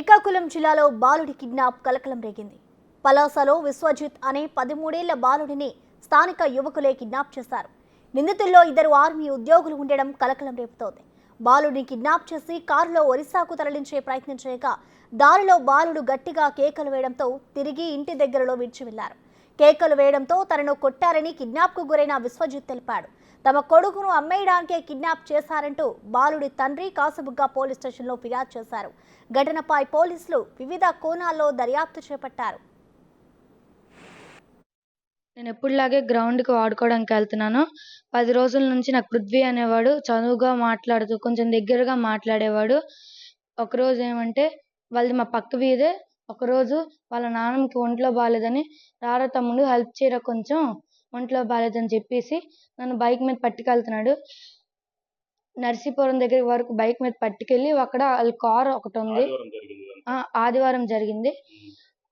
శ్రీకాకుళం జిల్లాలో బాలుడి కిడ్నాప్ కలకలం రేగింది. పలాసలో విశ్వజిత్ అనే 13 ఏళ్ల బాలుడిని స్థానిక యువకులే కిడ్నాప్ చేశారు. నిందితుల్లో 2 ఆర్మీ ఉద్యోగులు ఉండడం కలకలం రేపుతోంది. బాలుడిని కిడ్నాప్ చేసి కారులో ఒరిస్సాకు తరలించే ప్రయత్నం చేయగా దారిలో బాలుడు గట్టిగా కేకలు వేయడంతో తిరిగి ఇంటి దగ్గరలో విడిచి వెళ్లారు. కేకలు వేయడంతో తనను కొట్టారని కిడ్నాప్కు గురైన విశ్వజిత్ తెలిపాడు. తమ కొడుకును అమ్మేయడానికే కిడ్నాప్ చేశారంటూ బాలుడి తండ్రి కాసుబుగ్గ పోలీస్ స్టేషన్లో ఫిర్యాదు చేశారు. ఘటనపై పోలీసులు వివిధ కోణాల్లో దర్యాప్తు చేపట్టారు. నేను ఎప్పుడులాగే గ్రౌండ్కి ఆడుకోవడానికి వెళ్తున్నాను. 10 రోజుల నుంచి నాకు పృథ్వీ అనేవాడు చనువుగా మాట్లాడుతూ కొంచెం దగ్గరగా మాట్లాడేవాడు. ఒకరోజు ఏమంటే వాళ్ళది మా పక్క వీధే. ఒకరోజు వాళ్ళ నాన్నకి ఒంట్లో బాగాలేదని, రారా తమ్ముడు హెల్ప్ చేయరా, కొంచెం ఒంట్లో బాగాలేదని చెప్పేసి నన్ను బైక్ మీద పట్టుకెళ్తున్నాడు. నర్సీపురం దగ్గర వరకు బైక్ మీద పట్టుకెళ్ళి అక్కడ వాళ్ళ కార్ ఒకటి ఉంది. ఆదివారం జరిగింది.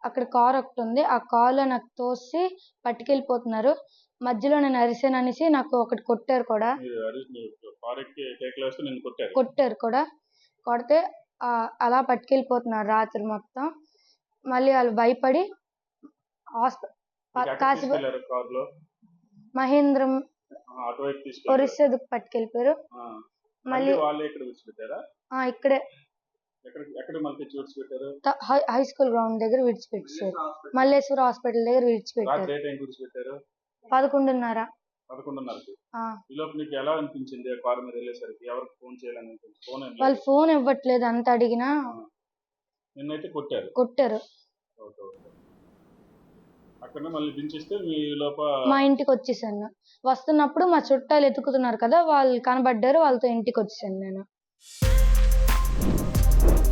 అక్కడ కార్ ఒకటి ఉంది. ఆ కార్లో నాకు తోసి పట్టుకెళ్ళిపోతున్నారు. మధ్యలో నేను అరిసాననేసి నాకు ఒకటి కొట్టారు కూడా. కొడితే అలా పట్టుకెళ్ళిపోతున్నారు రాత్రి మొత్తం. మళ్ళీ వాళ్ళు భయపడి మహేంద్రం ఒరిస్సాకు పట్టుకెళ్ళిపోయారు. మళ్ళీ ఇక్కడే హై స్కూల్ గ్రౌండ్ దగ్గర విడిచిపెట్టారు. మల్లేశ్వర హాస్పిటల్ దగ్గర విడిచిపెట్టారు. 11:30. వాళ్ళు ఫోన్ ఇవ్వట్లేదు. అంత అడిగినా కొట్టారు. మా ఇంటికి వచ్చేసాను. వస్తున్నప్పుడు మా చుట్టాలు ఎత్తుకుతున్నారు కదా, వాళ్ళు కనబడ్డారు. వాళ్ళతో ఇంటికి వచ్చేసాను నేను.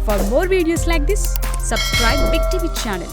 For more videos like this, subscribe Big TV channel.